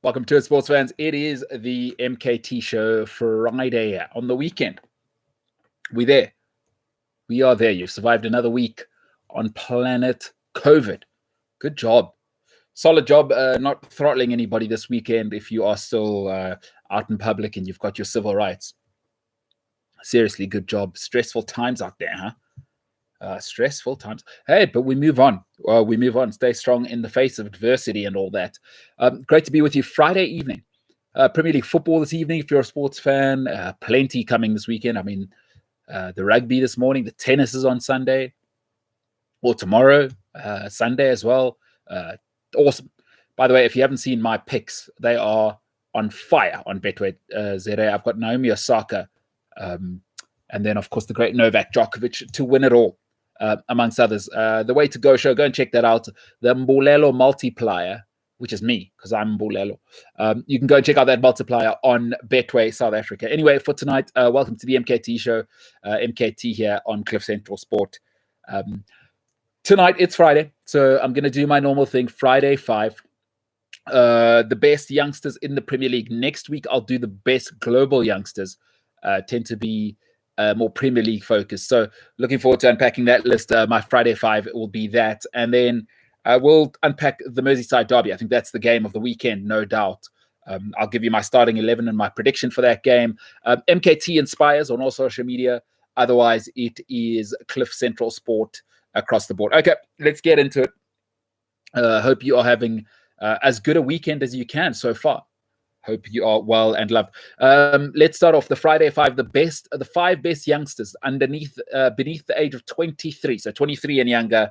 Welcome to it, sports fans. It is the MKT Show Friday on the weekend. We're there. We are there. You've survived another week on planet COVID. Good job. Solid job not throttling anybody this weekend if you are still out in public and you've got your civil rights. Seriously, good job. Stressful times out there, huh? Stressful times. Hey, but we move on. We move on. Stay strong in the face of adversity and all that. Great to be with you Friday evening. Premier League football this evening, if you're a sports fan. Plenty coming this weekend. I mean, the rugby this morning. The tennis is on Sunday. Or tomorrow, Sunday as well. Awesome. By the way, if you haven't seen my picks, they are on fire on Betway ZA. I've got Naomi Osaka. And then, of course, the great Novak Djokovic to win it all. Amongst others. The Way to Go show, go and check that out. The Mbulelo multiplier, which is me, because I'm Mbulelo. You can go and check out that multiplier on Betway South Africa. Anyway, for tonight, welcome to the MKT show. MKT here on Cliff Central Sport. Tonight, it's Friday, so I'm going to do my normal thing, Friday 5. The best youngsters in the Premier League. Next week, I'll do the best global youngsters. Tend to be more Premier League focused. So looking forward to unpacking that list. My Friday 5 will be that. And then we'll unpack the Merseyside Derby. I think that's the game of the weekend, no doubt. I'll give you my starting 11 and my prediction for that game. MKT inspires on all social media. Otherwise, it is Cliff Central Sport across the board. Okay, let's get into it. Hope you are having as good a weekend as you can so far. Hope you are well and loved. Let's start off the Friday 5. The 5 best youngsters beneath the age of 23. So 23 and younger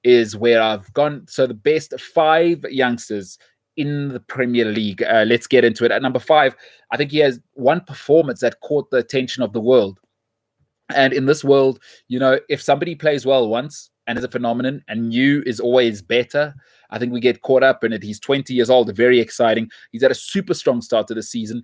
is where I've gone. So the best 5 youngsters in the Premier League. Let's get into it. At number 5, I think he has one performance that caught the attention of the world. And in this world, you know, if somebody plays well once and is a phenomenon, and new is always better, I think we get caught up in it. He's 20 years old, very exciting. He's had a super strong start to the season.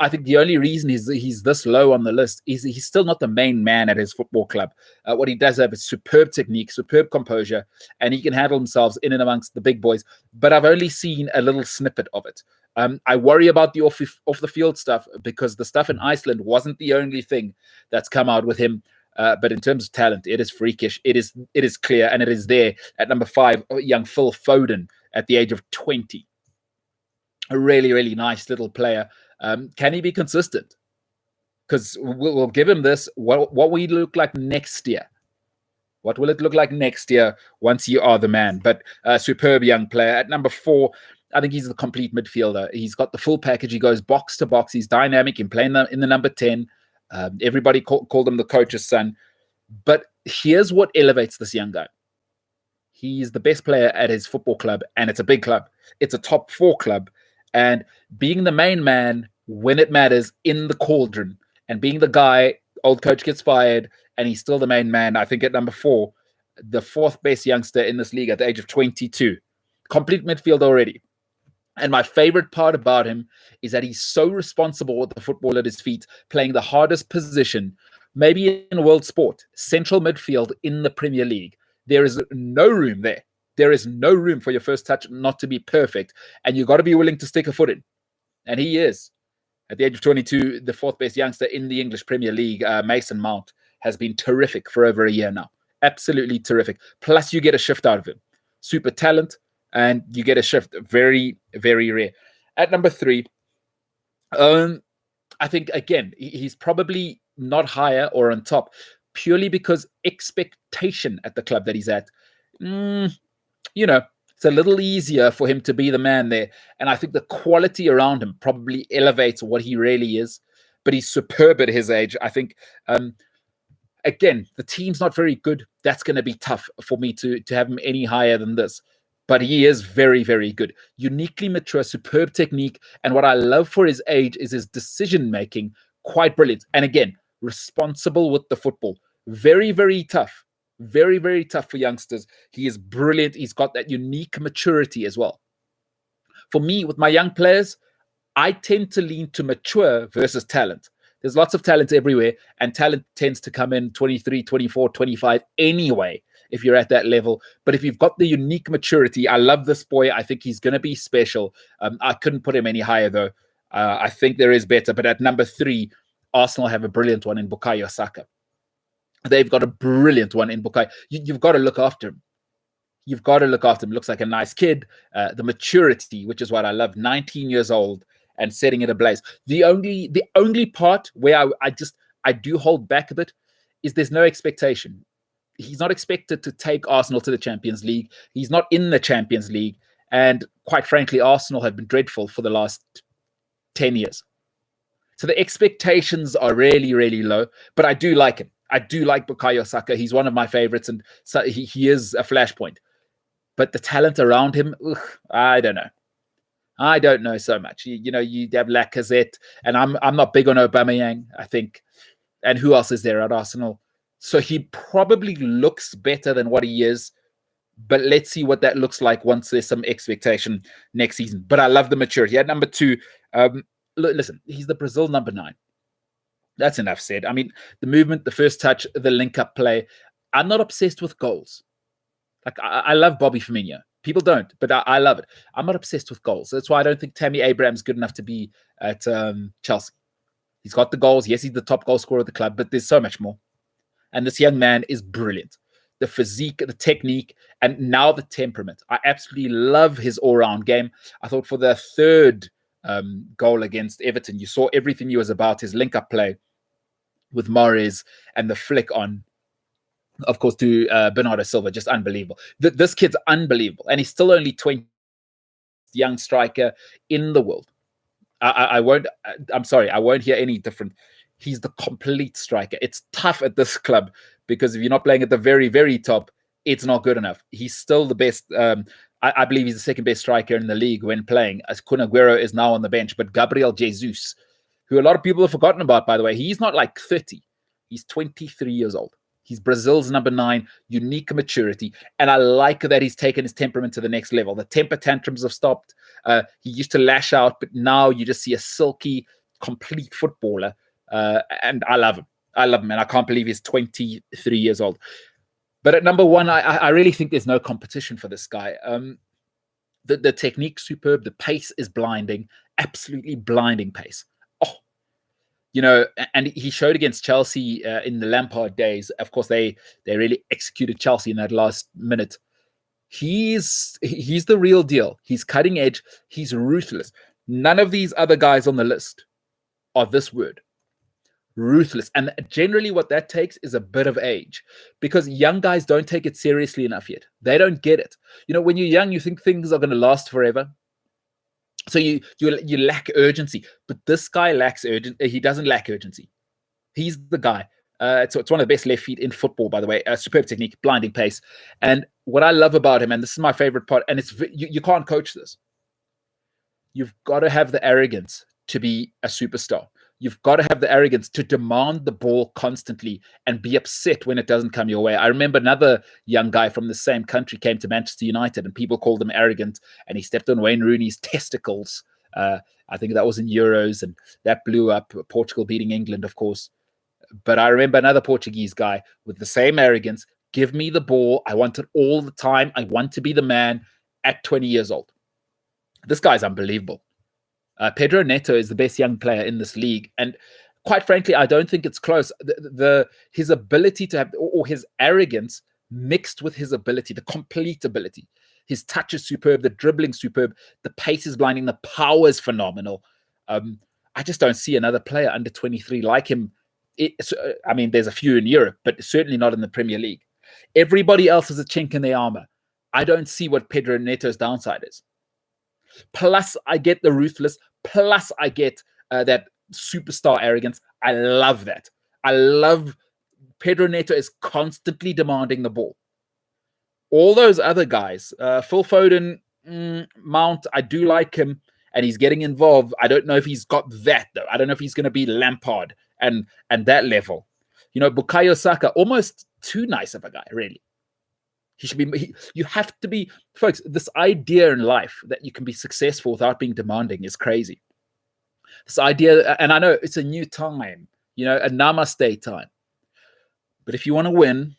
I think the only reason he's this low on the list is he's still not the main man at his football club. What he does have is superb technique, superb composure, and he can handle himself in and amongst the big boys. But I've only seen a little snippet of it. I worry about the off the field stuff because the stuff in Iceland wasn't the only thing that's come out with him. But in terms of talent, it is freakish. It is clear, and it is there at number 5, young Phil Foden at the age of 20. A really, really nice little player. Can he be consistent? Because we'll give him this. What will he look like next year? What will it look like next year once you are the man? But superb young player. At number 4, I think he's the complete midfielder. He's got the full package. He goes box to box. He's dynamic in playing in the number 10. Everybody called him the coach's son. But here's what elevates this young guy. He's the best player at his football club, and it's a big club. It's a top 4 club. And being the main man when it matters in the cauldron, and being the guy, old coach gets fired, and he's still the main man. I think at number 4, the 4th best youngster in this league at the age of 22. Complete midfield already. And my favorite part about him is that he's so responsible with the football at his feet, playing the hardest position, maybe in world sport, central midfield in the Premier League. There is no room there. There is no room for your first touch not to be perfect. And you've got to be willing to stick a foot in. And he is. At the age of 22, the 4th best youngster in the English Premier League, Mason Mount, has been terrific for over a year now. Absolutely terrific. Plus, you get a shift out of him. Super talent. And you get a shift. Very, very rare. At number 3, I think, again, he's probably not higher or on top purely because expectation at the club that he's at, you know, it's a little easier for him to be the man there. And I think the quality around him probably elevates what he really is. But he's superb at his age. I think, again, the team's not very good. That's going to be tough for me to have him any higher than this. But he is very, very good. Uniquely mature, superb technique. And what I love for his age is his decision-making, quite brilliant. And again, responsible with the football. Very, very tough. Very, very tough for youngsters. He is brilliant. He's got that unique maturity as well. For me, with my young players, I tend to lean to mature versus talent. There's lots of talent everywhere, and talent tends to come in 23, 24, 25 anyway. if you're at that level. But if you've got the unique maturity, I love this boy. I think he's going to be special. I couldn't put him any higher, though. I think there is better. But at number 3, Arsenal have a brilliant one in Bukayo Saka. They've got a brilliant one in Bukayo. You've got to look after him. You've got to look after him. Looks like a nice kid. The maturity, which is what I love. 19 years old and setting it ablaze. The only part where I do hold back a bit is there's no expectation. He's not expected to take Arsenal to the Champions League. He's not in the Champions League. And quite frankly, Arsenal have been dreadful for the last 10 years. So the expectations are really, really low. But I do like him. I do like Bukayo Saka. He's one of my favorites, and so he is a flashpoint. But the talent around him, I don't know. I don't know so much. You have Lacazette, and I'm not big on Aubameyang, I think. And who else is there at Arsenal? So he probably looks better than what he is. But let's see what that looks like once there's some expectation next season. But I love the maturity. At number 2, listen, he's the Brazil number 9. That's enough said. I mean, the movement, the first touch, the link-up play. I'm not obsessed with goals. Like, I love Bobby Firmino. People don't, but I love it. I'm not obsessed with goals. That's why I don't think Tammy Abraham's good enough to be at Chelsea. He's got the goals. Yes, he's the top goal scorer of the club, but there's so much more. And this young man is brilliant. The physique, the technique, and now the temperament. I absolutely love his all-round game. I thought for the third goal against Everton, you saw everything he was about, his link-up play with Mahrez and the flick on, of course, to Bernardo Silva. Just unbelievable. This kid's unbelievable. And he's still only 20, young striker in the world. I'm sorry, I won't hear any different. He's the complete striker. It's tough at this club because if you're not playing at the very, very top, it's not good enough. He's still the best. I believe he's the second best striker in the league when playing, as Kun Aguero is now on the bench. But Gabriel Jesus, who a lot of people have forgotten about, by the way, he's not like 30. He's 23 years old. He's Brazil's number 9, unique maturity. And I like that he's taken his temperament to the next level. The temper tantrums have stopped. He used to lash out, but now you just see a silky, complete footballer. And I love him. I love him. And I can't believe he's 23 years old. But at number 1, I really think there's no competition for this guy. The technique's superb. The pace is blinding. Absolutely blinding pace. And he showed against Chelsea in the Lampard days. Of course, they really executed Chelsea in that last minute. He's the real deal. He's cutting edge. He's ruthless. None of these other guys on the list are this word. Ruthless. And generally what that takes is a bit of age, because young guys don't take it seriously enough yet. They don't get it. When you're young, you think things are going to last forever. So you lack urgency, but this guy lacks urgency. He doesn't lack urgency. He's the guy. It's one of the best left feet in football, by the way. Superb technique, blinding pace. And what I love about him, and this is my favorite part, and you can't coach this. You've got to have the arrogance to be a superstar. You've got to have the arrogance to demand the ball constantly and be upset when it doesn't come your way. I remember another young guy from the same country came to Manchester United and people called him arrogant, and he stepped on Wayne Rooney's testicles. I think that was in Euros, and that blew up. Portugal beating England, of course. But I remember another Portuguese guy with the same arrogance. Give me the ball. I want it all the time. I want to be the man at 20 years old. This guy's unbelievable. Pedro Neto is the best young player in this league. And quite frankly, I don't think it's close. His ability to have, or his arrogance mixed with his ability, the complete ability. His touch is superb. The dribbling superb. The pace is blinding. The power is phenomenal. I just don't see another player under 23 like him. There's a few in Europe, but certainly not in the Premier League. Everybody else has a chink in their armor. I don't see what Pedro Neto's downside is. Plus, I get the ruthless. Plus, I get that superstar arrogance. I love that. I love Pedro Neto is constantly demanding the ball. All those other guys, Phil Foden, Mount, I do like him, and he's getting involved. I don't know if he's got that, though. I don't know if he's going to be Lampard and that level. Bukayo Saka, almost too nice of a guy, really. He should be. You have to be, folks. This idea in life that you can be successful without being demanding is crazy. This idea, and I know it's a new time, a namaste time. But if you want to win,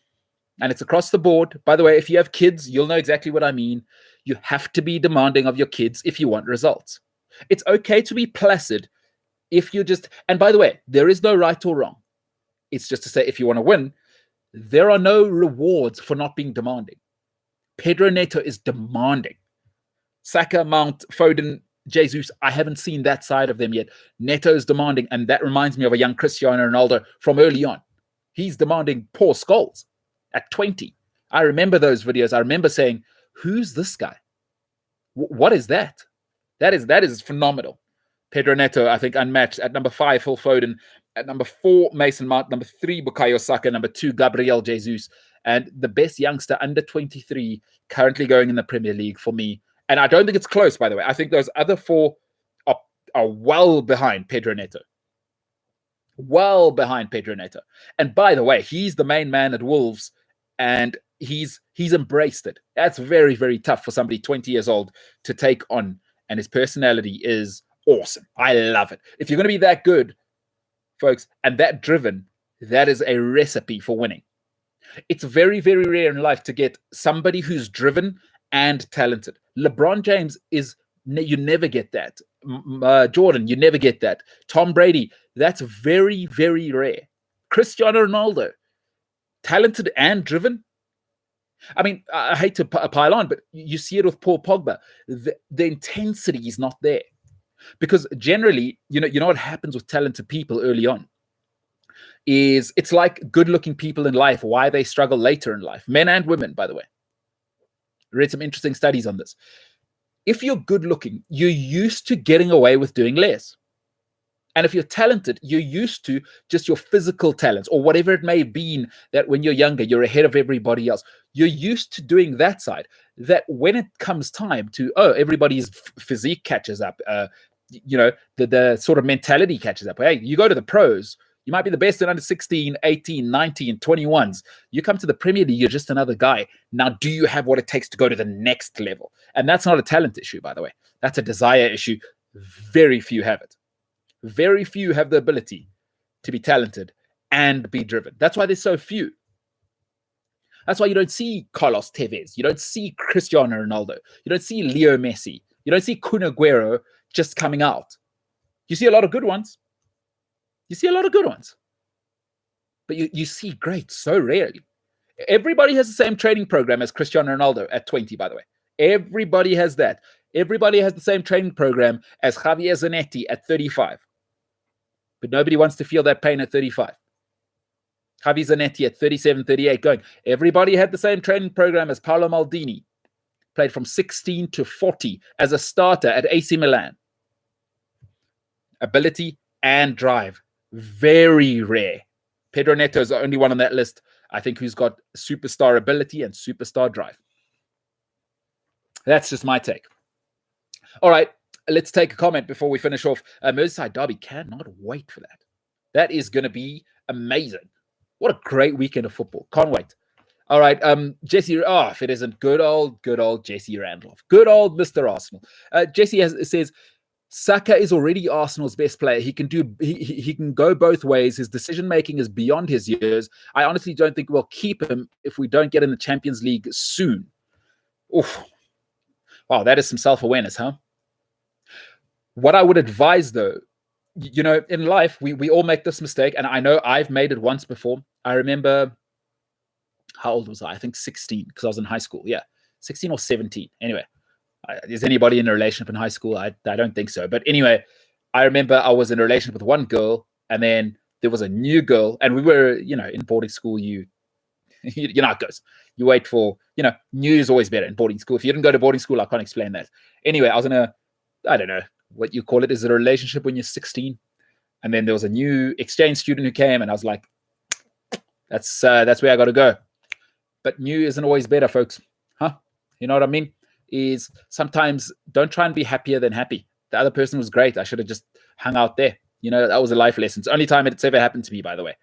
And it's across the board. By the way, if you have kids, you'll know exactly what I mean. You have to be demanding of your kids if you want results. It's okay to be placid if you just, and by the way, there is no right or wrong. It's just to say, if you want to win, there are no rewards for not being demanding. Pedro Neto is demanding. Saka, Mount, Foden, Jesus, I haven't seen that side of them yet. Neto is demanding, and that reminds me of a young Cristiano Ronaldo from early on. He's demanding poor skulls at 20. I remember those videos. I remember saying, who's this guy? What is that? That is phenomenal. Pedro Neto, I think, unmatched. At number 5, Phil Foden. At number 4, Mason Mount. Number 3, Bukayo Saka. Number 2, Gabriel Jesus. And the best youngster under 23 currently going in the Premier League for me. And I don't think it's close, by the way. I think those other 4 are well behind Pedro Neto. Well behind Pedro Neto. And by the way, he's the main man at Wolves, and he's embraced it. That's very, very tough for somebody 20 years old to take on. And his personality is awesome. I love it. If you're going to be that good, folks, and that driven, that is a recipe for winning. It's very, very rare in life to get somebody who's driven and talented. LeBron James is, you never get that. Jordan, you never get that. Tom Brady, that's very, very rare. Cristiano Ronaldo, talented and driven. I mean, I hate to pile on, but you see it with Paul Pogba. The intensity is not there. Because generally, you know what happens with talented people early on is it's like good-looking people in life, why they struggle later in life. Men and women, by the way. I read some interesting studies on this. If you're good-looking, you're used to getting away with doing less. And if you're talented, you're used to just your physical talents or whatever it may have been that when you're younger, you're ahead of everybody else. You're used to doing that side. That when it comes time to, everybody's physique catches up, the sort of mentality catches up. Hey, you go to the pros, you might be the best in under 16, 18, 19, 21s. You come to the Premier League, you're just another guy. Now, do you have what it takes to go to the next level? And that's not a talent issue, by the way. That's a desire issue. Very few have it. Very few have the ability to be talented and be driven. That's why there's so few. That's why you don't see Carlos Tevez. You don't see Cristiano Ronaldo. You don't see Leo Messi. You don't see Kun Aguero just coming out. You see a lot of good ones. But you see great so rarely. Everybody has the same training program as Cristiano Ronaldo at 20, by the way. Everybody has that. Everybody has the same training program as Javier Zanetti at 35. But nobody wants to feel that pain at 35. Javier Zanetti at 37, 38 going. Everybody had the same training program as Paolo Maldini. Played from 16 to 40 as a starter at AC Milan. Ability and drive. Very rare. Pedro Neto is the only one on that list, I think, who's got superstar ability and superstar drive. That's just my take. All right, let's take a comment before we finish off. Merseyside Derby, cannot wait for that. That is going to be amazing. What a great weekend of football. Can't wait. All right, Jesse, if it isn't good old Jesse Randolph. Good old Mr. Arsenal. Jesse says, Saka is already Arsenal's best player. He can go both ways. His decision-making is beyond his years. I honestly don't think we'll keep him if we don't get in the Champions League soon. Oof. Wow, that is some self-awareness, huh? What I would advise, though, in life, we all make this mistake, and I know I've made it once before. I remember, how old was I? I think 16, because I was in high school. Yeah, 16 or 17. Anyway. Is anybody in a relationship in high school? I don't think so. But anyway, I remember I was in a relationship with one girl, and then there was a new girl, and we were, in boarding school, you know how it goes. You wait for, new is always better in boarding school. If you didn't go to boarding school, I can't explain that. Anyway, I was in I don't know what you call it. Is it a relationship when you're 16? And then there was a new exchange student who came, and I was like, that's where I got to go. But new isn't always better, folks. Huh? You know what I mean? Is sometimes don't try and be happier than happy. The other person was great. I should have just hung out there. That was a life lesson. It's the only time it's ever happened to me, by the way.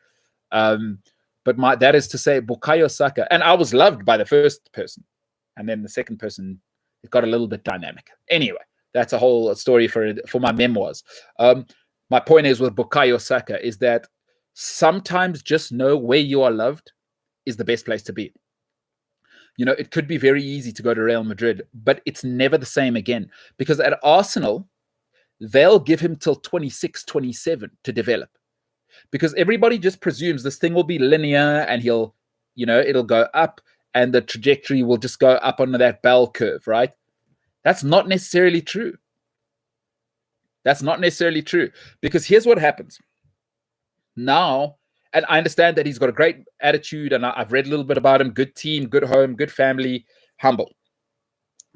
But that is to say, Bukayo Saka. And I was loved by the first person. And then the second person, it got a little bit dynamic. Anyway, that's a whole story for my memoirs. My point is with Bukayo Saka is that sometimes just know where you are loved is the best place to be. You know, it could be very easy to go to Real Madrid, but it's never the same again. Because at Arsenal, they'll give him till 26, 27 to develop. Because everybody just presumes this thing will be linear and he'll, you know, it'll go up and the trajectory will just go up on that bell curve, right? That's not necessarily true. That's not necessarily true. Because here's what happens. Now, and I understand that he's got a great attitude, and I've read a little bit about him. Good team, good home, good family, humble.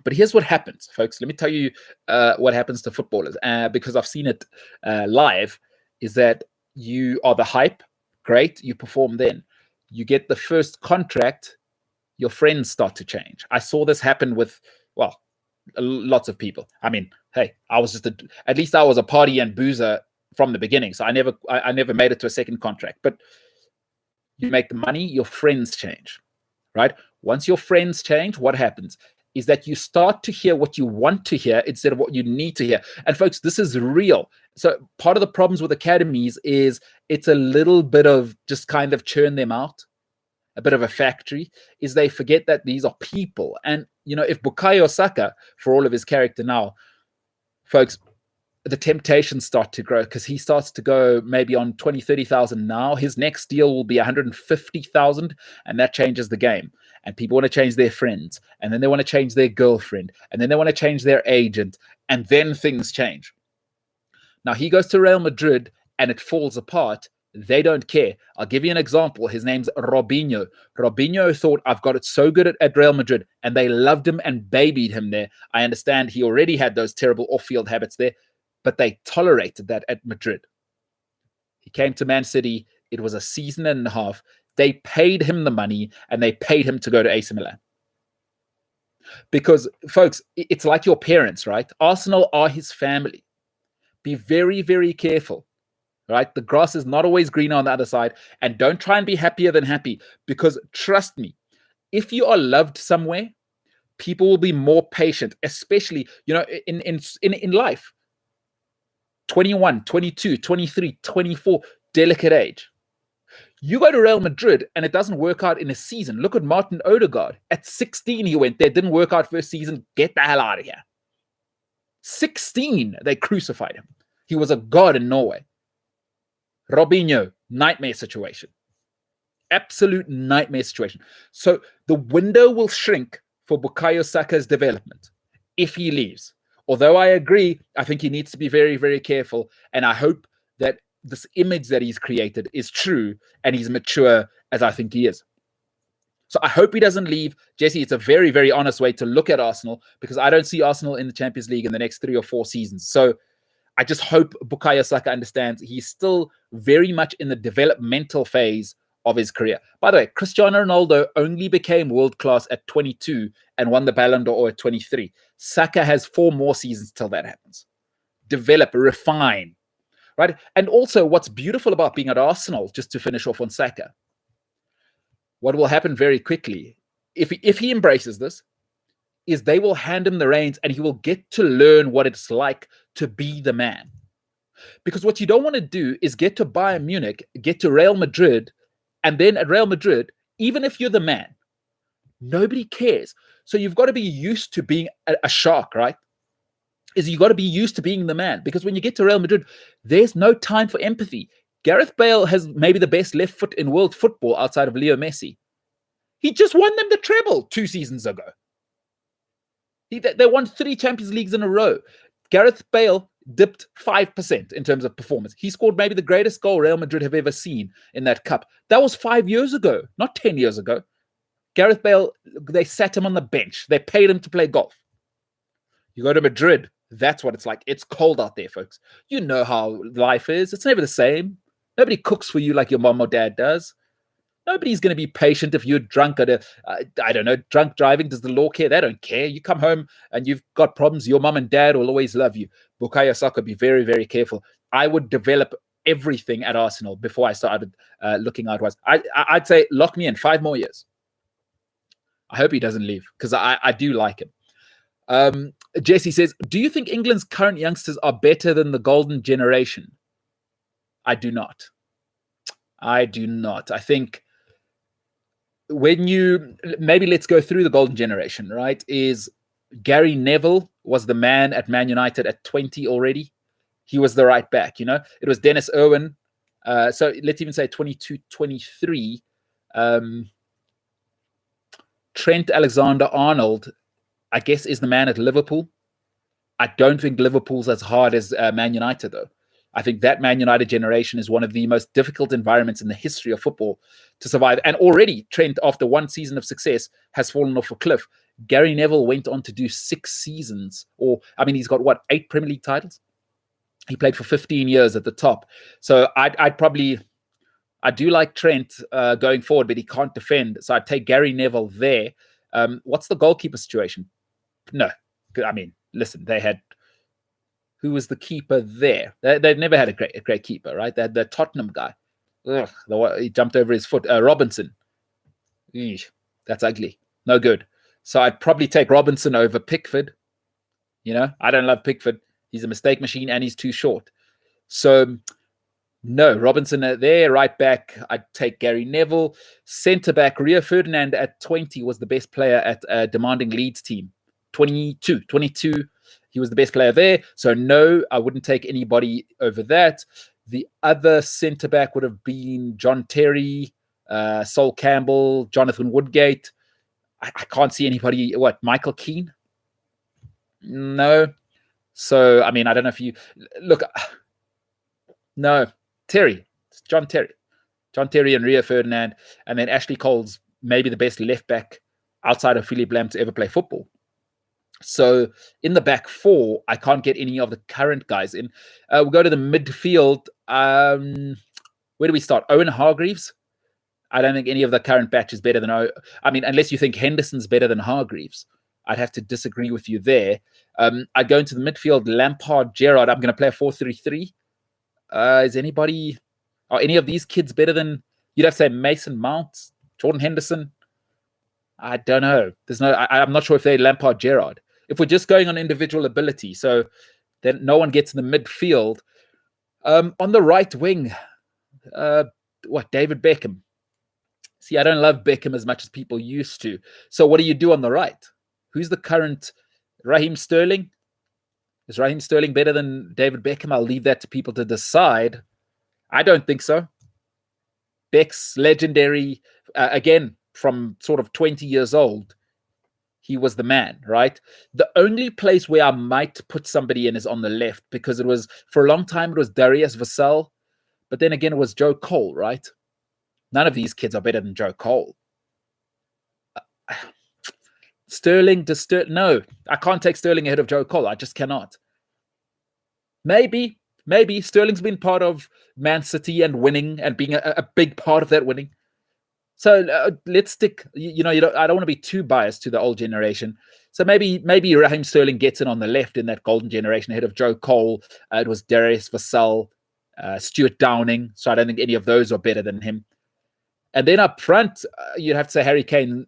But here's what happens, folks. Let me tell you what happens to footballers, because I've seen it live, is that you are the hype. Great, you perform then. You get the first contract, your friends start to change. I saw this happen with, well, lots of people. I mean, hey, I was just at least I was a party and boozer from the beginning, so I never made it to a second contract. But you make the money, your friends change, right? Once your friends change, what happens is that you start to hear what you want to hear instead of what you need to hear. And folks, this is real. So part of the problems with academies is it's a little bit of just kind of churn them out, a bit of a factory, is they forget that these are people. And, you know, if Bukayo Saka, for all of his character now, folks, the temptations start to grow because he starts to go maybe on 20, 30,000 now. His next deal will be 150,000, and that changes the game. And people want to change their friends, and then they want to change their girlfriend, and then they want to change their agent, and then things change. Now he goes to Real Madrid and it falls apart. They don't care. I'll give you an example. His name's Robinho. Robinho thought, I've got it so good at Real Madrid, and they loved him and babied him there. I understand he already had those terrible off-field habits there, but they tolerated that at Madrid. He came to Man City. It was a season and a half. They paid him the money, and they paid him to go to AC Milan. Because, folks, it's like your parents, right? Arsenal are his family. Be very, very careful, right? The grass is not always greener on the other side, and don't try and be happier than happy, because trust me, if you are loved somewhere, people will be more patient, especially, you know, in life. 21, 22, 23, 24, delicate age. You go to Real Madrid and it doesn't work out in a season. Look at Martin Odegaard. At 16, he went there, didn't work out first season. Get the hell out of here. 16, they crucified him. He was a god in Norway. Robinho, nightmare situation. Absolute nightmare situation. So the window will shrink for Bukayo Saka's development if he leaves. Although I agree, I think he needs to be very, very careful. And I hope that this image that he's created is true and he's mature as I think he is. So I hope he doesn't leave. Jesse, it's a very, very honest way to look at Arsenal, because I don't see Arsenal in the Champions League in the next 3 or 4 seasons. So I just hope Bukayo Saka understands he's still very much in the developmental phase of his career. By the way, Cristiano Ronaldo only became world-class at 22 and won the Ballon d'Or at 23. Saka has 4 more seasons till that happens. Develop, refine, right? And also what's beautiful about being at Arsenal, just to finish off on Saka, what will happen very quickly, if he embraces this, is they will hand him the reins and he will get to learn what it's like to be the man. Because what you don't want to do is get to Bayern Munich, get to Real Madrid, and then at Real Madrid, even if you're the man, nobody cares. So you've got to be used to being a shark, right? You've got to be used to being the man. Because when you get to Real Madrid, there's no time for empathy. Gareth Bale has maybe the best left foot in world football outside of Leo Messi. He just won them the treble 2 seasons ago. They won 3 Champions Leagues in a row. Gareth Bale dipped 5% in terms of performance. He scored maybe the greatest goal Real Madrid have ever seen in that cup. That was 5 years ago, not 10 years ago. Gareth Bale, they sat him on the bench. They paid him to play golf. You go to Madrid, that's what it's like. It's cold out there, folks. You know how life is. It's never the same. Nobody cooks for you like your mom or dad does. Nobody's going to be patient if you're drunk at drunk driving. Does the law care? They don't care. You come home and you've got problems. Your mom and dad will always love you. Bukayo Saka, be very, very careful. I would develop everything at Arsenal before I started looking outwards. I'd say lock me in 5 more years. I hope he doesn't leave because I do like him. Jesse says, do you think England's current youngsters are better than the golden generation? I do not. I think when you maybe let's go through the golden generation, right? Is Gary Neville was the man at Man United at 20 already. He was the right back, you know. It was Dennis Irwin. So let's even say 22, 23. Trent Alexander-Arnold, I guess, is the man at Liverpool. I don't think Liverpool's as hard as Man United, though. I think that Man United generation is one of the most difficult environments in the history of football to survive. And already Trent, after one season of success, has fallen off a cliff. Gary Neville went on to do 6 seasons, he's got 8 Premier League titles? He played for 15 years at the top. So I do like Trent going forward, but he can't defend. So I'd take Gary Neville there. What's the goalkeeper situation? No. I mean, listen, they had... Who was the keeper there? They've never had a great keeper, right? They had the Tottenham guy. He jumped over his foot. Robinson. Eesh, that's ugly. No good. So I'd probably take Robinson over Pickford. You know, I don't love Pickford. He's a mistake machine and he's too short. So, no, Robinson there, right back. I'd take Gary Neville. Centre back, Rio Ferdinand at 20 was the best player at a demanding Leeds team. 22. He was the best player there. So no, I wouldn't take anybody over that. The other centre-back would have been John Terry, Sol Campbell, Jonathan Woodgate. I can't see anybody. Michael Keane? No. So, I mean, I don't know if you... Look, no. Terry. It's John Terry. John Terry and Rio Ferdinand. And then Ashley Cole's maybe the best left-back outside of Philippe Lam to ever play football. So in the back 4, I can't get any of the current guys in. We'll go to the midfield. Where do we start? Owen Hargreaves. I don't think any of the current batch is better than... unless you think Henderson's better than Hargreaves. I'd have to disagree with you there. I'd go into the midfield. Lampard, Gerrard. I'm going to play a 4-3-3. Is anybody... Are any of these kids better than... You'd have to say Mason Mount, Jordan Henderson. I don't know. I'm not sure if they're Lampard, Gerrard. If we're just going on individual ability, so then no one gets in the midfield. On the right wing, David Beckham. See, I don't love Beckham as much as people used to. So what do you do on the right? Who's the current Raheem Sterling? Is Raheem Sterling better than David Beckham? I'll leave that to people to decide. I don't think so. Beck's legendary, again, from sort of 20 years old, he was the man, right? The only place where I might put somebody in is on the left, because it was, for a long time, it was Darius Vassell, but then again, it was Joe Cole, right? None of these kids are better than Joe Cole. Sterling, no, I can't take Sterling ahead of Joe Cole. I just cannot. Maybe Sterling's been part of Man City and winning and being a big part of that winning. So let's stick, I don't want to be too biased to the old generation. So maybe Raheem Sterling gets in on the left in that golden generation ahead of Joe Cole. It was Darius Vassell, Stuart Downing. So I don't think any of those are better than him. And then up front, you'd have to say Harry Kane.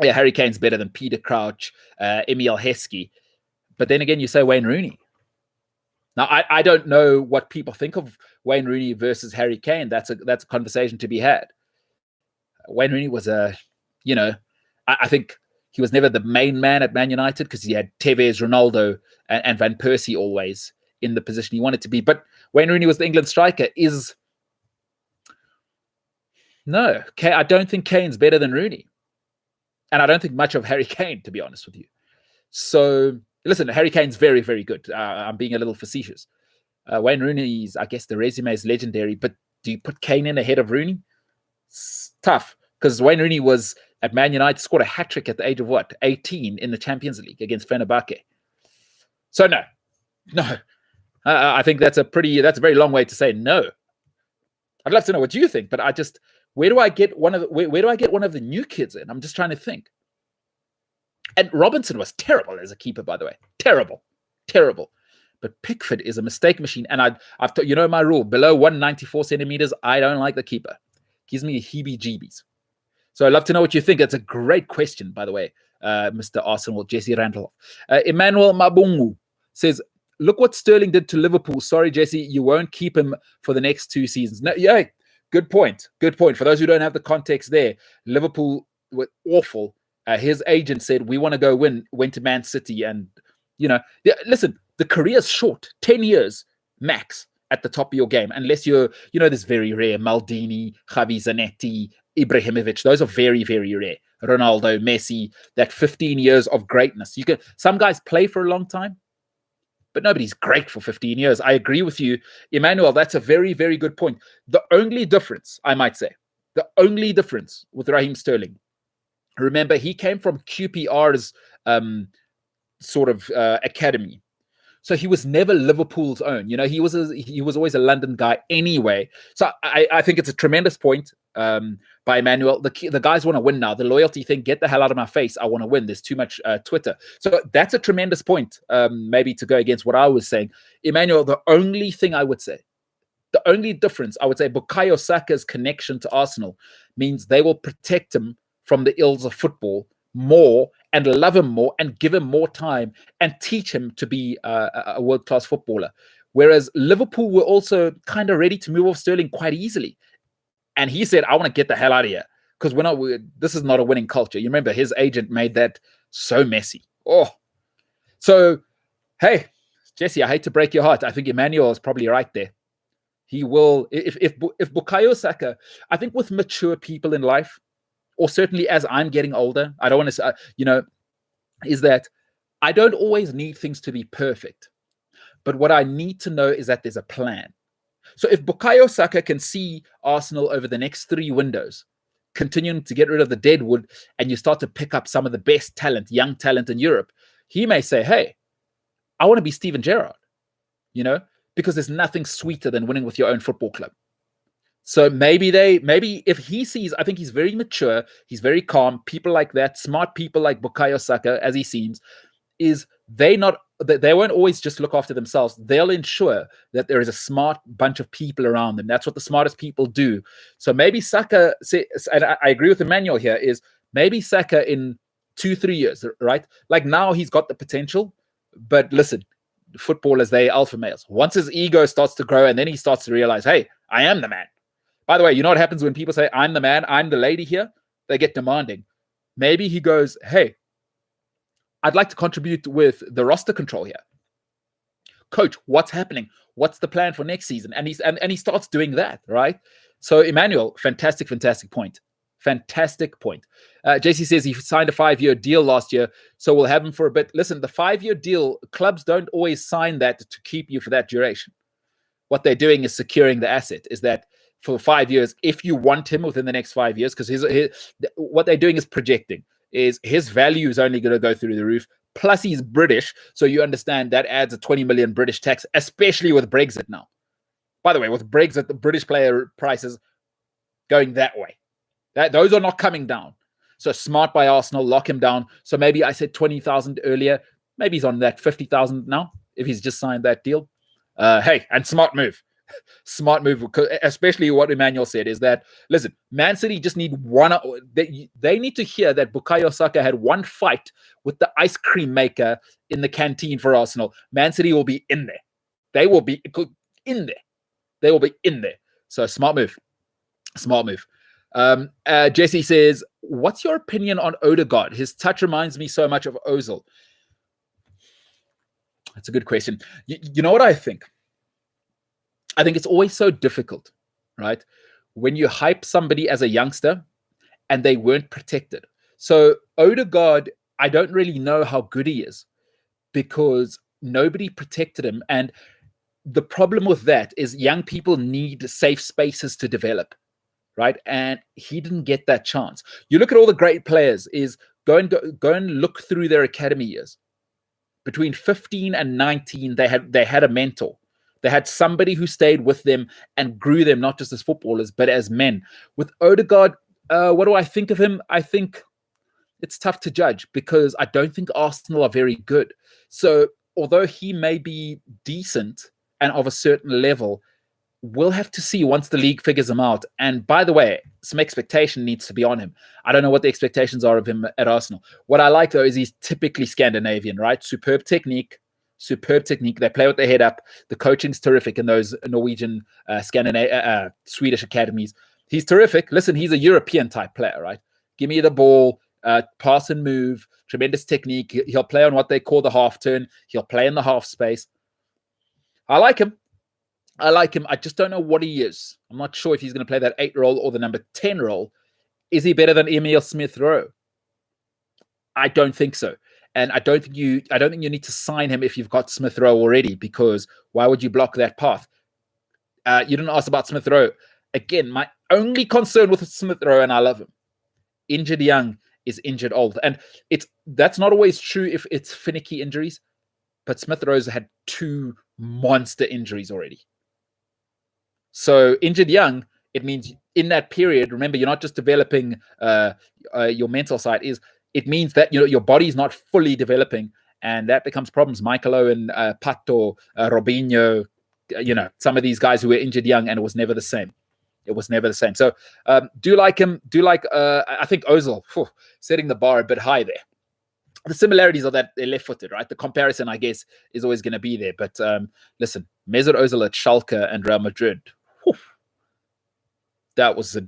Yeah, Harry Kane's better than Peter Crouch, Emile Heskey. But then again, you say Wayne Rooney. Now, I don't know what people think of Wayne Rooney versus Harry Kane. That's a conversation to be had. Wayne Rooney was I think he was never the main man at Man United because he had Tevez, Ronaldo, and Van Persie always in the position he wanted to be. But Wayne Rooney was the England striker. No, I don't think Kane's better than Rooney. And I don't think much of Harry Kane, to be honest with you. So... Listen, Harry Kane's very, very good. I'm being a little facetious. Wayne Rooney's, I guess the resume is legendary, but do you put Kane in ahead of Rooney? It's tough, because Wayne Rooney was at Man United, scored a hat-trick at the age of 18 in the Champions League against Fenerbahce. So no. I think that's a very long way to say no. I'd love to know what you think, but where do I get one of the new kids in? I'm just trying to think. And Robinson was terrible as a keeper, by the way. Terrible. But Pickford is a mistake machine. And I've my rule. Below 194 centimeters, I don't like the keeper. Gives me heebie-jeebies. So I'd love to know what you think. That's a great question, by the way, Mr. Arsenal, Jesse Randall. Emmanuel Mabungu says, look what Sterling did to Liverpool. Sorry, Jesse, you won't keep him for the next 2 seasons. No, yeah, Good point. Good point. For those who don't have the context there, Liverpool were awful. His agent said, we want to go went to Man City. And, listen, the career's short, 10 years max at the top of your game, unless you're, this very rare Maldini, Javi Zanetti, Ibrahimovic. Those are very, very rare. Ronaldo, Messi, that 15 years of greatness. Some guys play for a long time, but nobody's great for 15 years. I agree with you, Emmanuel. That's a very, very good point. The only difference, I might say, with Raheem Sterling, remember, he came from QPR's academy. So he was never Liverpool's own. He was always a London guy anyway. So I think it's a tremendous point by Emmanuel. The guys want to win now. The loyalty thing, get the hell out of my face. I want to win. There's too much Twitter. So that's a tremendous point, maybe to go against what I was saying. Emmanuel, the only difference, I would say, Bukayo Saka's connection to Arsenal means they will protect him from the ills of football more and love him more and give him more time and teach him to be a world-class footballer. Whereas Liverpool were also kind of ready to move off Sterling quite easily. And he said, I want to get the hell out of here because this is not a winning culture. You remember his agent made that so messy. So, hey, Jesse, I hate to break your heart. I think Emmanuel is probably right there. He will, if Bukayo Saka, I think with mature people in life, or certainly as I'm getting older, I don't want to say, is that I don't always need things to be perfect. But what I need to know is that there's a plan. So if Bukayo Saka can see Arsenal over the next 3 windows, continuing to get rid of the deadwood, and you start to pick up some of the best talent, young talent in Europe, he may say, hey, I want to be Steven Gerrard, because there's nothing sweeter than winning with your own football club. So maybe if he sees, I think he's very mature, he's very calm, people like that, smart people like Bukayo Saka, as he seems, they won't always just look after themselves. They'll ensure that there is a smart bunch of people around them. That's what the smartest people do. So maybe Saka, and I agree with Emmanuel here, is maybe Saka in 2-3 years, right? Like now he's got the potential, but listen, footballers, they alpha males. Once his ego starts to grow and then he starts to realize, hey, I am the man. By the way, you know what happens when people say, I'm the man, I'm the lady here? They get demanding. Maybe he goes, hey, I'd like to contribute with the roster control here. Coach, what's happening? What's the plan for next season? And he starts doing that, right? So, Emmanuel, fantastic point. Fantastic point. JC says he signed a 5-year deal last year, so we'll have him for a bit. Listen, the 5-year deal, clubs don't always sign that to keep you for that duration. What they're doing is securing the asset, is that for 5 years, if you want him within the next 5 years, because what they're doing is projecting, is his value is only going to go through the roof. Plus, he's British, so you understand that adds a 20 million British tax, especially with Brexit now. By the way, with Brexit, the British player prices going that way. Those are not coming down. So smart by Arsenal, lock him down. So maybe I said 20,000 earlier. Maybe he's on that 50,000 now, if he's just signed that deal. Hey, and smart move. Smart move, especially what Emmanuel said, is that, listen, Man City just need one. They need to hear that Bukayo Saka had one fight with the ice cream maker in the canteen for Arsenal. Man City will be in there. They will be in there. They will be in there. So smart move. Smart move. Jesse says, what's your opinion on Odegaard? His touch reminds me so much of Ozil. That's a good question. You know what I think? I think it's always so difficult, right? When you hype somebody as a youngster and they weren't protected. So Odegaard, I don't really know how good he is because nobody protected him. And the problem with that is young people need safe spaces to develop, right? And he didn't get that chance. You look at all the great players, is go and look through their academy years. Between 15 and 19, they had a mentor. They had somebody who stayed with them and grew them, not just as footballers, but as men. With Odegaard, what do I think of him? I think it's tough to judge because I don't think Arsenal are very good. So although he may be decent and of a certain level, we'll have to see once the league figures him out. And by the way, some expectation needs to be on him. I don't know what the expectations are of him at Arsenal. What I like, though, is he's typically Scandinavian, right? Superb technique, superb technique. They play with their head up. The coaching's terrific in those Norwegian, Swedish academies. He's terrific. Listen, he's a European type player, right? Give me the ball, pass and move, tremendous technique. He'll play on what they call the half turn. He'll play in the half space. I like him. I just don't know what he is. I'm not sure if he's going to play that 8 role or the number 10 role. Is he better than Emil Smith-Rowe? I don't think so. And I don't think you need to sign him if you've got Smith-Rowe already, because why would you block that path? You didn't ask about Smith-Rowe. Again, my only concern with Smith-Rowe, and I love him, injured young is injured old. And that's not always true if it's finicky injuries, but Smith-Rowe's had 2 monster injuries already. So injured young, it means in that period, remember, you're not just developing your mental side. It means that your body's not fully developing, and that becomes problems. Michael Owen, Pato, Robinho, some of these guys who were injured young, and it was never the same. So do like him. I think Ozil, setting the bar a bit high there. The similarities are that they're left-footed, right? The comparison, I guess, is always going to be there. But listen, Mesut Ozil at Schalke and Real Madrid. That was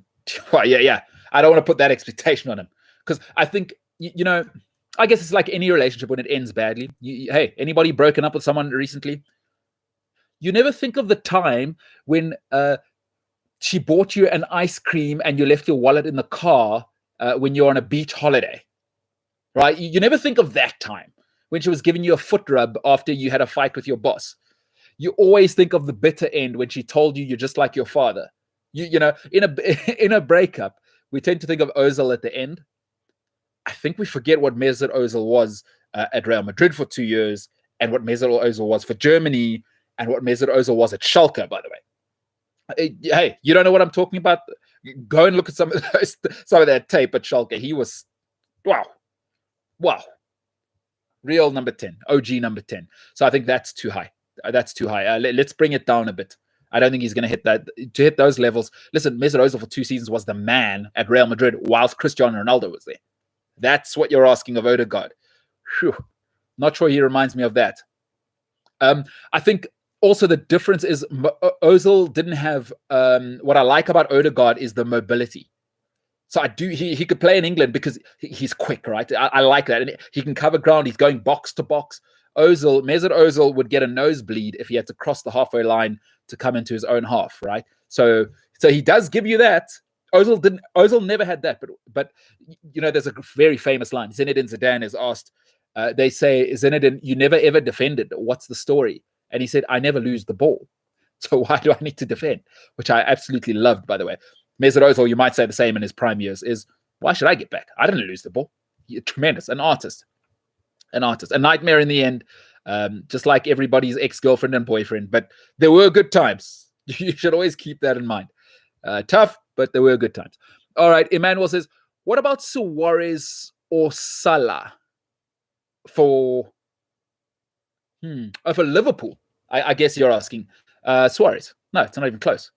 yeah. I don't want to put that expectation on him, because I think, I guess it's like any relationship when it ends badly. Hey, anybody broken up with someone recently? You never think of the time when she bought you an ice cream and you left your wallet in the car when you're on a beach holiday, right? You never think of that time when she was giving you a foot rub after you had a fight with your boss. You always think of the bitter end when she told you you're just like your father. In a breakup, we tend to think of Ozil at the end. I think we forget what Mesut Ozil was at Real Madrid for 2 years, and what Mesut Ozil was for Germany, and what Mesut Ozil was at Schalke, by the way. Hey, you don't know what I'm talking about? Go and look at some of that tape at Schalke. He was, wow. Real number 10, OG number 10. So I think that's too high. Let's bring it down a bit. I don't think he's going to hit those levels. Listen, Mesut Ozil for 2 seasons was the man at Real Madrid whilst Cristiano Ronaldo was there. That's what you're asking of Odegaard. Whew. Not sure he reminds me of that. I think also the difference is Ozil didn't have, what I like about Odegaard is the mobility. So he could play in England because he's quick, right? I like that. And he can cover ground. He's going box to box. Mesut Ozil would get a nosebleed if he had to cross the halfway line to come into his own half, right? So he does give you that. Ozil never had that, but there's a very famous line. Zinedine Zidane is asked, they say, Zinedine, you never ever defended. What's the story? And he said, I never lose the ball. So why do I need to defend? Which I absolutely loved, by the way. Mesut Ozil, you might say the same in his prime years, is why should I get back? I didn't lose the ball. Tremendous, an artist, a nightmare in the end, just like everybody's ex-girlfriend and boyfriend. But there were good times. You should always keep that in mind. Tough, but there were good times. All right, Emmanuel says, what about Suarez or Salah for Liverpool? I guess you're asking. Suarez. No, it's not even close.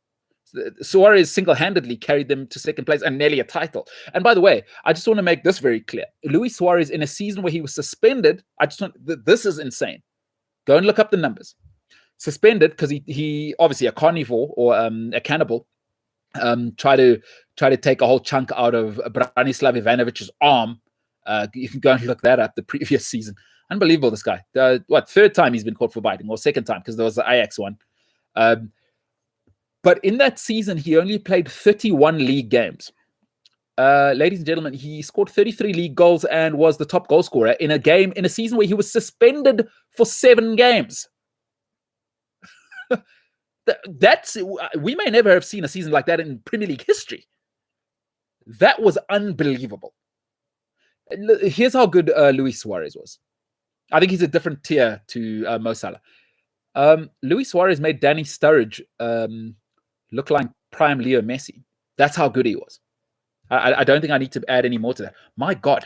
Suarez single-handedly carried them to second place and nearly a title. And by the way, I just want to make this very clear. Luis Suarez, in a season where he was suspended, this is insane. Go and look up the numbers. Suspended because he obviously a carnivore or a cannibal, try to take a whole chunk out of Branislav Ivanovic's arm. You can go and look that up. The previous season, unbelievable. This guy. Third time he's been caught for biting, or second time because there was the Ajax one. But in that season, he only played 31 league games. Ladies and gentlemen, he scored 33 league goals and was the top goal scorer in a season where he was suspended for 7 games. We may never have seen a season like that in Premier League history. That was unbelievable. Here's how good Luis Suarez was. I think he's a different tier to Mo Salah. Luis Suarez made Danny Sturridge look like prime Leo Messi. That's how good he was. I don't think I need to add any more to that. My God.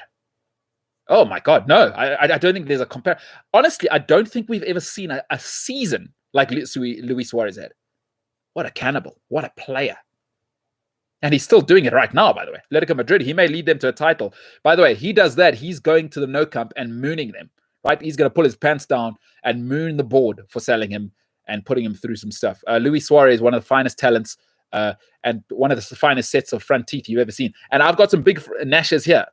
Oh, my God. No, I don't think there's a comparison. Honestly, I don't think we've ever seen a season like Luis Suarez had. What a cannibal. What a player. And he's still doing it right now, by the way. Atletico Madrid, he may lead them to a title. By the way, he does that. He's going to the No Camp and mooning them. right? He's going to pull his pants down and moon the board for selling him and putting him through some stuff. Luis Suarez, one of the finest talents and one of the finest sets of front teeth you've ever seen. And I've got some big gnashes here,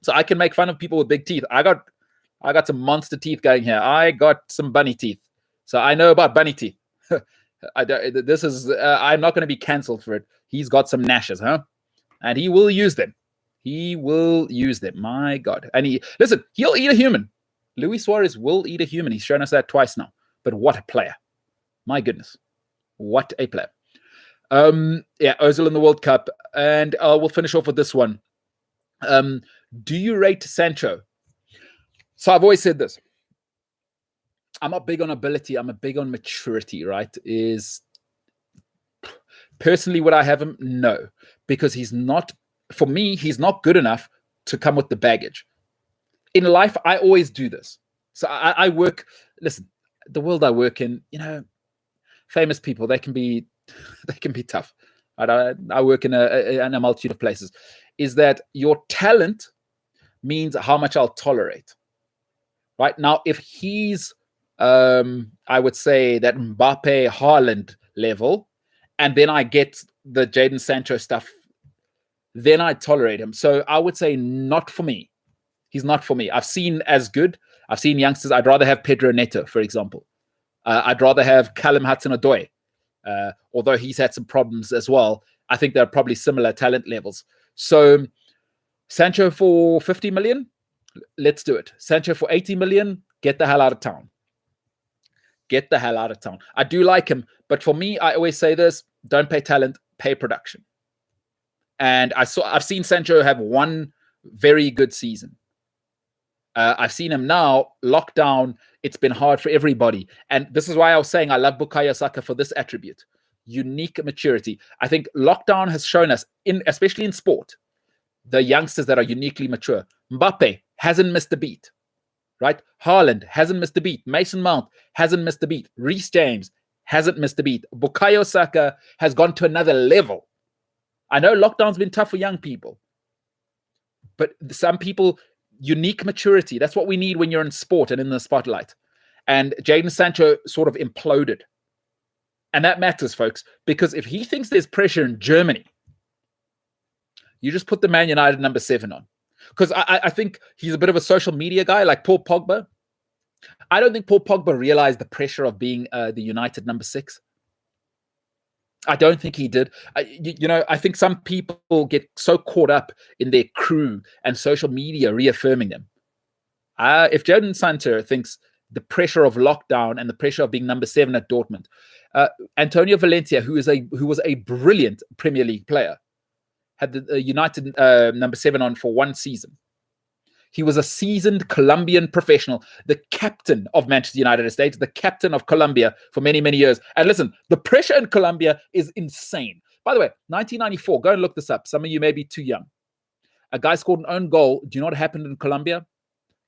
so I can make fun of people with big teeth. I got some monster teeth going here. I got some bunny teeth, so I know about bunny teeth. I'm not going to be cancelled for it. He's got some gnashes, huh? And he will use them. He will use them. My God. And he'll eat a human. Luis Suarez will eat a human. He's shown us that twice now. But what a player. My goodness. What a player. Ozil in the World Cup. And we'll finish off with this one. Do you rate Sancho? So I've always said this. I'm not big on ability. I'm big on maturity, right? Personally, would I have him? No. Because he's not good enough to come with the baggage. In life, I always do this. So I work, listen, the world I work in, famous people, they can be tough. Right? I work in a multitude of places. Is that your talent means how much I'll tolerate. Right? Now, if he's, I would say that Mbappe, Haaland level, and then I get the Jadon Sancho stuff, then I tolerate him. So I would say not for me. He's not for me. I've seen as good. I've seen youngsters. I'd rather have Pedro Neto, for example. I'd rather have Callum Hudson-Odoi, although he's had some problems as well. I think they're probably similar talent levels. So Sancho for 50 million, let's do it. Sancho for 80 million, get the hell out of town. Get the hell out of town. I do like him, but for me, I always say this, don't pay talent, pay production. And I've seen Sancho have one very good season. I've seen him now, lockdown, it's been hard for everybody. And this is why I was saying I love Bukayo Saka for this attribute. Unique maturity. I think lockdown has shown us, especially in sport, the youngsters that are uniquely mature. Mbappe hasn't missed a beat. Right? Haaland hasn't missed a beat. Mason Mount hasn't missed a beat. Reece James hasn't missed a beat. Bukayo Saka has gone to another level. I know lockdown's been tough for young people, but some people, unique maturity, that's what we need when you're in sport and in the spotlight. And Jadon Sancho sort of imploded. And that matters, folks, because if he thinks there's pressure in Germany, you just put the Man United number 7 on. Because I think he's a bit of a social media guy, like Paul Pogba. I don't think Paul Pogba realized the pressure of being the United number 6. I don't think he did. I think some people get so caught up in their crew and social media reaffirming them. If Jadon Sancho thinks the pressure of lockdown and the pressure of being number 7 at Dortmund, Antonio Valencia, who was a brilliant Premier League player, had the United number 7 on for one season. He was a seasoned Colombian professional, the captain of Manchester United States, the captain of Colombia for many, many years. And listen, the pressure in Colombia is insane. By the way, 1994, go and look this up. Some of you may be too young. A guy scored an own goal. Do you know what happened in Colombia?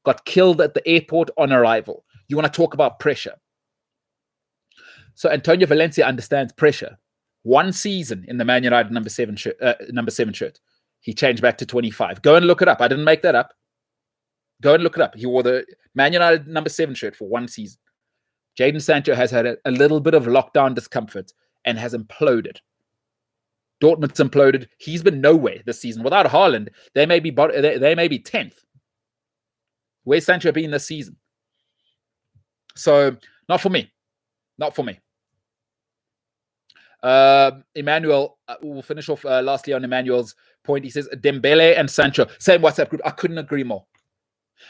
Got killed at the airport on arrival. You want to talk about pressure. So Antonio Valencia understands pressure. One season in the Man United number 7 shirt. He changed back to 25. Go and look it up. I didn't make that up. Go and look it up. He wore the Man United number 7 shirt for one season. Jadon Sancho has had a little bit of lockdown discomfort and has imploded. Dortmund's imploded. He's been nowhere this season. Without Haaland, they may be 10th. Where's Sancho been this season? So, not for me. Not for me. Emmanuel, we'll finish off lastly on Emmanuel's point. He says Dembele and Sancho, same WhatsApp group. I couldn't agree more.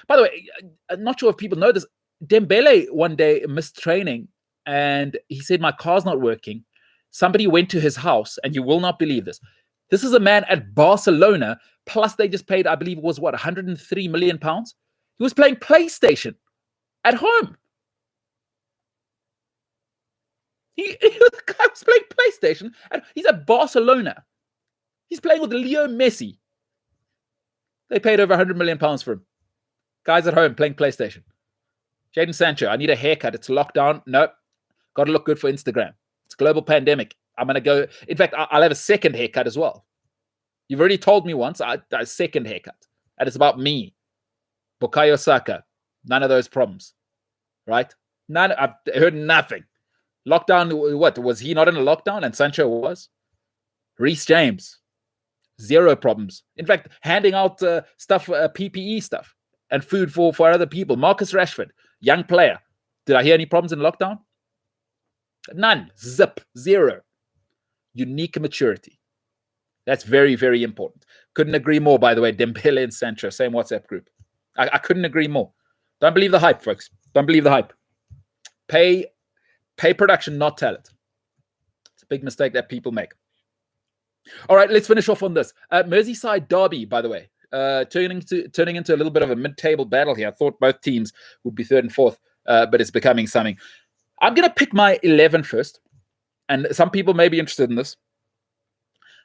By the way, I'm not sure if people know this. Dembele one day missed training and he said, my car's not working. Somebody went to his house, and you will not believe this. This is a man at Barcelona, plus they just paid, I believe it was 103 million pounds. He was playing PlayStation at home. The guy was playing PlayStation, and he's at Barcelona. He's playing with Leo Messi. They paid over 100 million pounds for him. Guys at home playing PlayStation. Jadon Sancho, I need a haircut. It's lockdown. Nope. Got to look good for Instagram. It's a global pandemic. I'm going to go. In fact, I'll have a second haircut as well. You've already told me once, a second haircut. And it's about me. Bukayo Saka. None of those problems, right? None. I've heard nothing. Lockdown, what? Was he not in a lockdown? And Sancho was? Reece James, zero problems. In fact, handing out stuff, PPE stuff, and food for other people. Marcus Rashford, young player. Did I hear any problems in lockdown? None. Zip. Zero. Unique maturity. That's very, very important. Couldn't agree more, by the way. Dembele and Sancho, same WhatsApp group. I couldn't agree more. Don't believe the hype, folks. Don't believe the hype. Pay production, not talent. It's a big mistake that people make. All right, let's finish off on this. Merseyside Derby, by the way, turning into a little bit of a mid-table battle here. I thought both teams would be third and fourth, but it's becoming something. I'm going to pick my 11 first, and some people may be interested in this.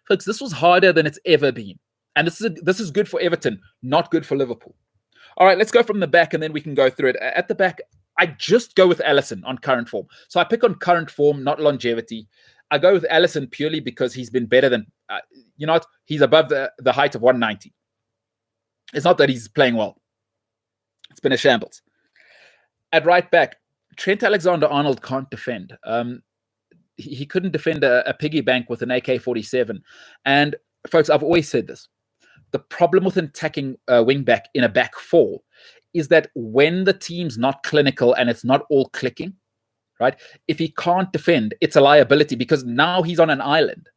Folks, this was harder than it's ever been, and this is good for Everton, not good for Liverpool. All right, let's go from the back, and then we can go through it. At the back, I just go with Alisson on current form. So I pick on current form, not longevity. I go with Alisson purely because he's been better than, he's above the height of 190. It's not that he's playing well. It's been a shambles. At right back, Trent Alexander-Arnold can't defend. He couldn't defend a piggy bank with an AK-47. And folks, I've always said this. The problem with attacking wing back in a back four is that when the team's not clinical and it's not all clicking, right? If he can't defend, it's a liability because now he's on an island.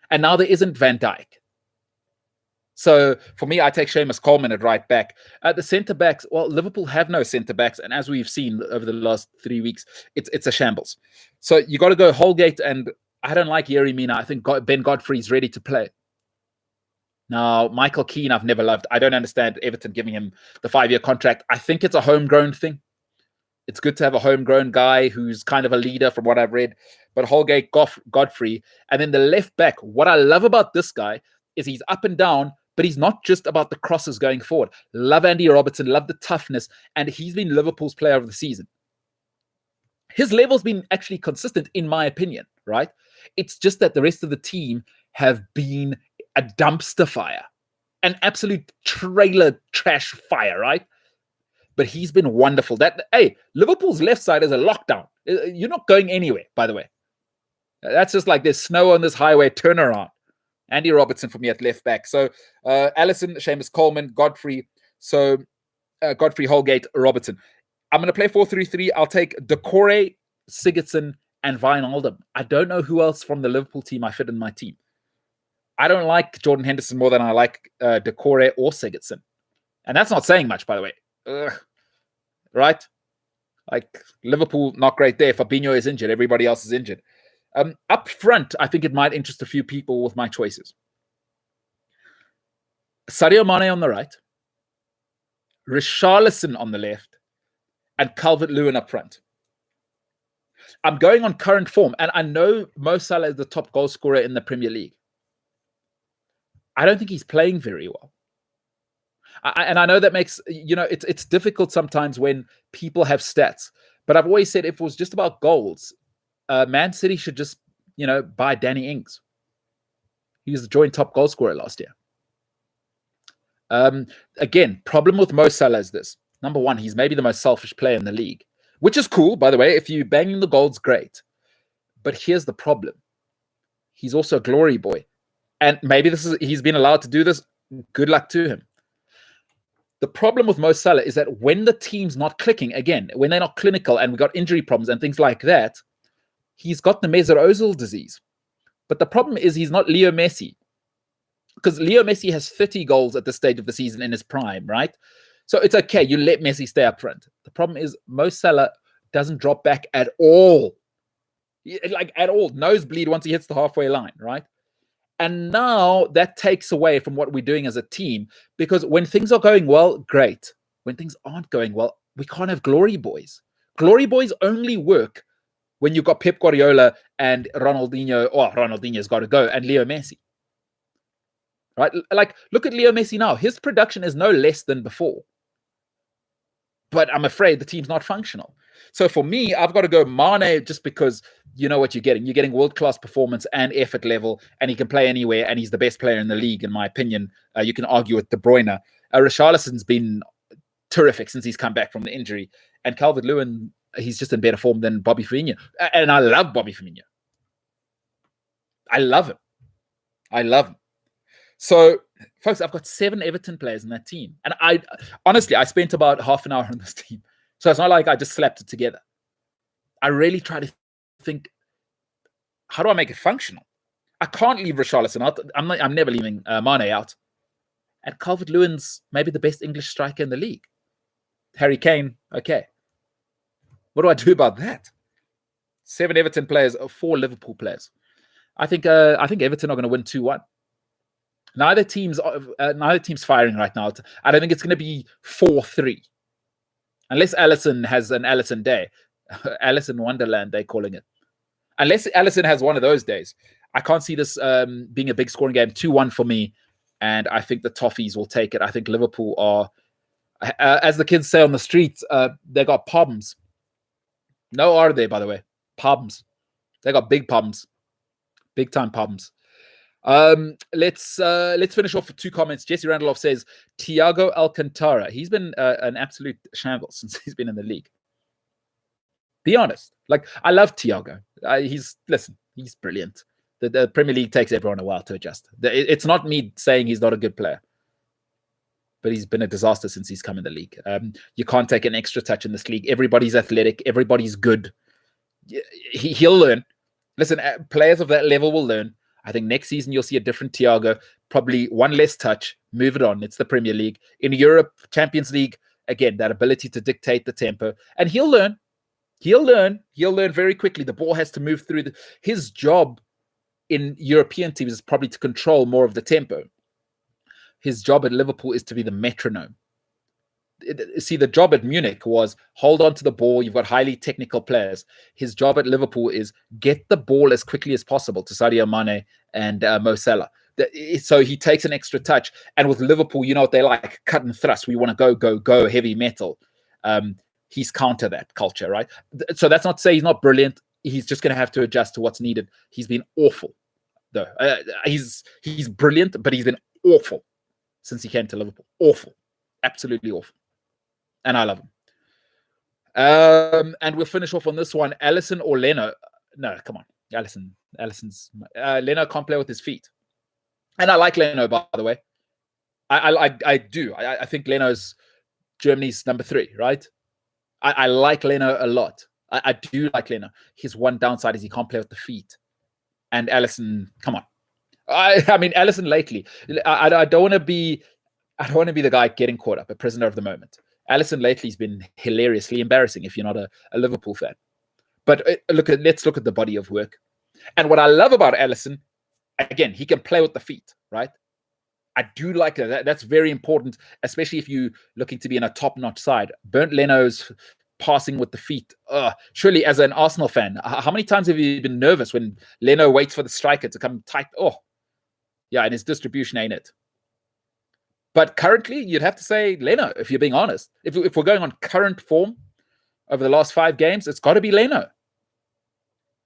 And now there isn't Van Dijk. So for me, I take Seamus Coleman at right back. The centre-backs, well, Liverpool have no centre-backs. And as we've seen over the last 3 weeks, it's a shambles. So you got to go Holgate, and I don't like Yerry Mina. I think Ben Godfrey's ready to play. Now, Michael Keane, I've never loved. I don't understand Everton giving him the 5-year contract. I think it's a homegrown thing. It's good to have a homegrown guy who's kind of a leader from what I've read. But Holgate, Godfrey. And then the left back, what I love about this guy is he's up and down, but he's not just about the crosses going forward. Love Andy Robertson, love the toughness, and he's been Liverpool's player of the season. His level's been actually consistent, in my opinion, right? It's just that the rest of the team have been a dumpster fire, an absolute trailer trash fire, right? But he's been wonderful. Liverpool's left side is a lockdown. You're not going anywhere, by the way. That's just like there's snow on this highway, turn around. Andy Robertson for me at left back. So Alisson, Seamus Coleman, Godfrey. So Godfrey, Holgate, Robertson. I'm going to play 4-3-3. I'll take Decore, Sigurdsson, and Wijnaldum. I don't know who else from the Liverpool team I fit in my team. I don't like Jordan Henderson more than I like Decore or Sigurdsson. And that's not saying much, by the way. Right? Like, Liverpool, not great there. Fabinho is injured. Everybody else is injured. Up front, I think it might interest a few people with my choices. Sadio Mane on the right. Richarlison on the left. And Calvert-Lewin up front. I'm going on current form. And I know Mo Salah is the top goal scorer in the Premier League. I don't think he's playing very well. And I know that makes, it's difficult sometimes when people have stats. But I've always said if it was just about goals, Man City should just, buy Danny Ings. He was the joint top goal scorer last year. Again, problem with Mo Salah is this. Number one, he's maybe the most selfish player in the league, which is cool, by the way. If you're banging the goals, great. But here's the problem. He's also a glory boy. And maybe he's been allowed to do this. Good luck to him. The problem with Mo Salah is that when the team's not clicking, again, when they're not clinical and we've got injury problems and things like that, he's got the Mesut Ozil disease. But the problem is he's not Leo Messi. Because Leo Messi has 30 goals at this stage of the season in his prime, right? So it's okay. You let Messi stay up front. The problem is Mo Salah doesn't drop back at all. Like at all. Nosebleed once he hits the halfway line, right? And now that takes away from what we're doing as a team, because when things are going well, great. When things aren't going well, we can't have glory boys. Glory boys only work when you've got Pep Guardiola and Ronaldinho. Oh, Ronaldinho's got to go, and Leo Messi. Right? Like, look at Leo Messi now. His production is no less than before. But I'm afraid the team's not functional. So for me, I've got to go Mane just because you know what you're getting. You're getting world-class performance and effort level, and he can play anywhere, and he's the best player in the league, in my opinion. You can argue with De Bruyne. Richarlison's been terrific since he's come back from the injury. And Calvert-Lewin, he's just in better form than Bobby Firmino. And I love Bobby Firmino. I love him. So, folks, I've got 7 Everton players in that team. And honestly, I spent about half an hour on this team. So it's not like I just slapped it together. I really try to think, how do I make it functional? I can't leave Richarlison out. I'm never leaving Mane out. And Calvert-Lewin's maybe the best English striker in the league. Harry Kane, okay. What do I do about that? 7 Everton players, 4 Liverpool players. I think Everton are going to win 2-1. Neither team's firing right now. I don't think it's going to be 4-3. Unless Alisson has an Alisson day. Alisson Wonderland, they're calling it. Unless Alisson has one of those days. I can't see this being a big scoring game. 2-1 for me. And I think the Toffees will take it. I think Liverpool are, as the kids say on the street, they got problems. No are they, by the way? Problems. They got big problems. Big time problems. Let's finish off with 2 comments. Jesse Randolph says, Thiago Alcantara. He's been an absolute shambles since he's been in the league. Be honest. Like, I love Thiago. He's brilliant. The Premier League takes everyone a while to adjust. It's not me saying he's not a good player, but he's been a disaster since he's come in the league. You can't take an extra touch in this league. Everybody's athletic. Everybody's good. He'll learn. Listen, players of that level will learn. I think next season you'll see a different Thiago, probably one less touch, move it on. It's the Premier League. In Europe, Champions League, again, that ability to dictate the tempo. And he'll learn. He'll learn very quickly. The ball has to move through. His job in European teams is probably to control more of the tempo. His job at Liverpool is to be the metronome. See, the job at Munich was hold on to the ball. You've got highly technical players. His job at Liverpool is get the ball as quickly as possible to Sadio Mane and Mo Salah. So he takes an extra touch. And with Liverpool, you know what they like? Cut and thrust. We want to go, heavy metal. He's counter that culture, right? So that's not to say he's not brilliant. He's just going to have to adjust to what's needed. He's been awful, though. He's brilliant, but he's been awful since he came to Liverpool. Awful. Absolutely awful. And I love him. And we'll finish off on this one. Alisson or Leno? No, come on. Alisson's Leno can't play with his feet. And I like Leno, by the way. I do. I think Leno's Germany's number 3, right? I like Leno a lot. I do like Leno. His one downside is he can't play with the feet. And Alisson, come on. I mean, Alisson lately. I don't want to be the guy getting caught up, a prisoner of the moment. Alisson lately has been hilariously embarrassing if you're not a Liverpool fan. But let's look at the body of work. And what I love about Alisson, again, he can play with the feet, right? I do like that. That's very important, especially if you're looking to be in a top-notch side. Bernd Leno's passing with the feet. Surely, as an Arsenal fan, how many times have you been nervous when Leno waits for the striker to come tight? Oh, yeah, and his distribution ain't it. But currently, you'd have to say Leno, if you're being honest. If we're going on current form over the last 5 games, it's got to be Leno.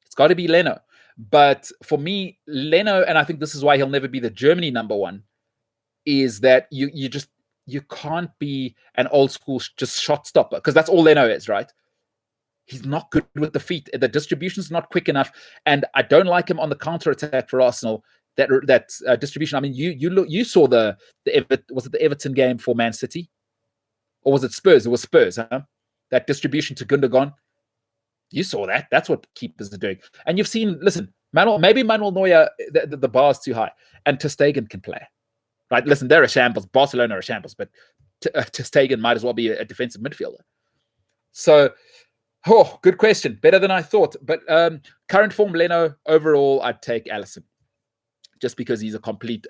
It's got to be Leno. But for me, Leno, and I think this is why he'll never be the Germany number 1, is that you can't be an old school just shot stopper, because that's all Leno is, right? He's not good with the feet. The distribution's not quick enough, and I don't like him on the counter attack for Arsenal. That distribution. I mean, you saw was it the Everton game for Man City, or was it Spurs? It was Spurs, huh? That distribution to Gundogan. You saw that. That's what keepers are doing. And you've seen. Listen, maybe Manuel Neuer, the bar's too high, and Ter Stegen can play. Right? Listen, they're a shambles. Barcelona are a shambles, but Ter Stegen might as well be a defensive midfielder. So, good question. Better than I thought. But current form, Leno. Overall, I'd take Alisson, just because he's a complete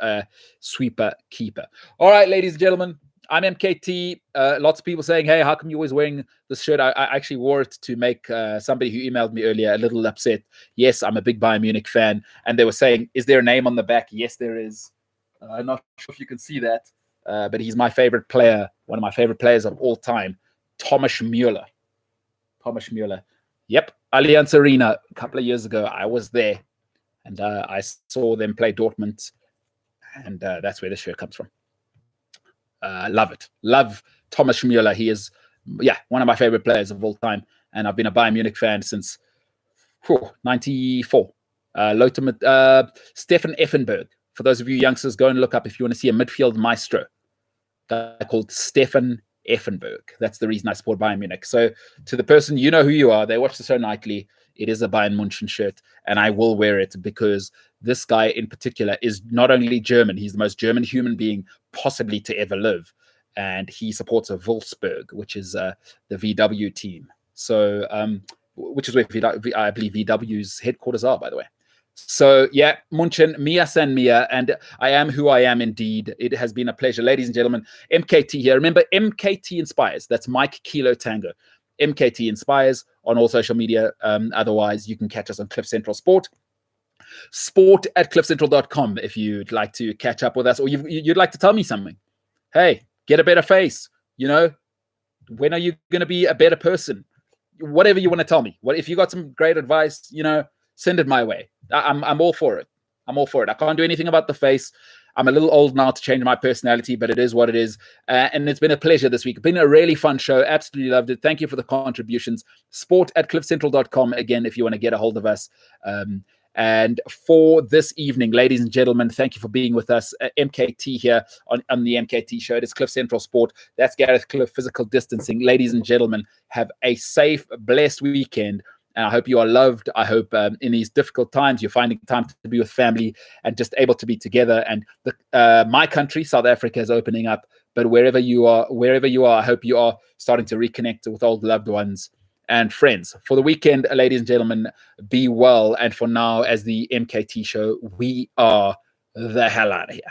sweeper keeper. All right, ladies and gentlemen, I'm MKT. Lots of people saying, hey, how come you're always wearing this shirt? I actually wore it to make somebody who emailed me earlier a little upset. Yes, I'm a big Bayern Munich fan. And they were saying, is there a name on the back? Yes, there is. I'm not sure if you can see that, but he's my favorite player, one of my favorite players of all time, Thomas Müller. Thomas Müller. Yep, Allianz Arena a couple of years ago. I was there. And I saw them play Dortmund, and that's where the shirt comes from. Love it. Love Thomas Müller. He is, one of my favorite players of all time. And I've been a Bayern Munich fan since 94. Stefan Effenberg. For those of you youngsters, go and look up if you want to see a midfield maestro. A guy called Stefan Effenberg. That's the reason I support Bayern Munich. So to the person, you know who you are. They watch the show nightly. It is a Bayern München shirt, and I will wear it because this guy in particular is not only German, he's the most German human being possibly to ever live. And he supports a Wolfsburg, which is the VW team. So, which is where I believe VW's headquarters are, by the way. So, yeah, München, Mia San Mia, and I am who I am indeed. It has been a pleasure. Ladies and gentlemen, MKT here. Remember, MKT Inspires. That's Mike Kilo Tango. MKT Inspires on all social media. Otherwise, you can catch us on Cliff Central Sport. Sport at cliffcentral.com if you'd like to catch up with us or you'd like to tell me something. Hey, get a better face. You know, when are you going to be a better person? Whatever you want to tell me. What if you got some great advice, you know, send it my way. I'm all for it. I'm all for it. I can't do anything about the face. I'm a little old now to change my personality, but it is what it is. And it's been a pleasure this week. It's been a really fun show. Absolutely loved it. Thank you for the contributions. Sport at cliffcentral.com, again, if you want to get a hold of us. And for this evening, ladies and gentlemen, thank you for being with us. MKT here on the MKT Show. It is Cliff Central Sport. That's Gareth Cliff, physical distancing. Ladies and gentlemen, have a safe, blessed weekend. And I hope you are loved. I hope in these difficult times, you're finding time to be with family and just able to be together. And my country, South Africa, is opening up. But wherever you are, I hope you are starting to reconnect with old loved ones and friends. For the weekend, ladies and gentlemen, be well. And for now, as the MKT Show, we are the hell out of here.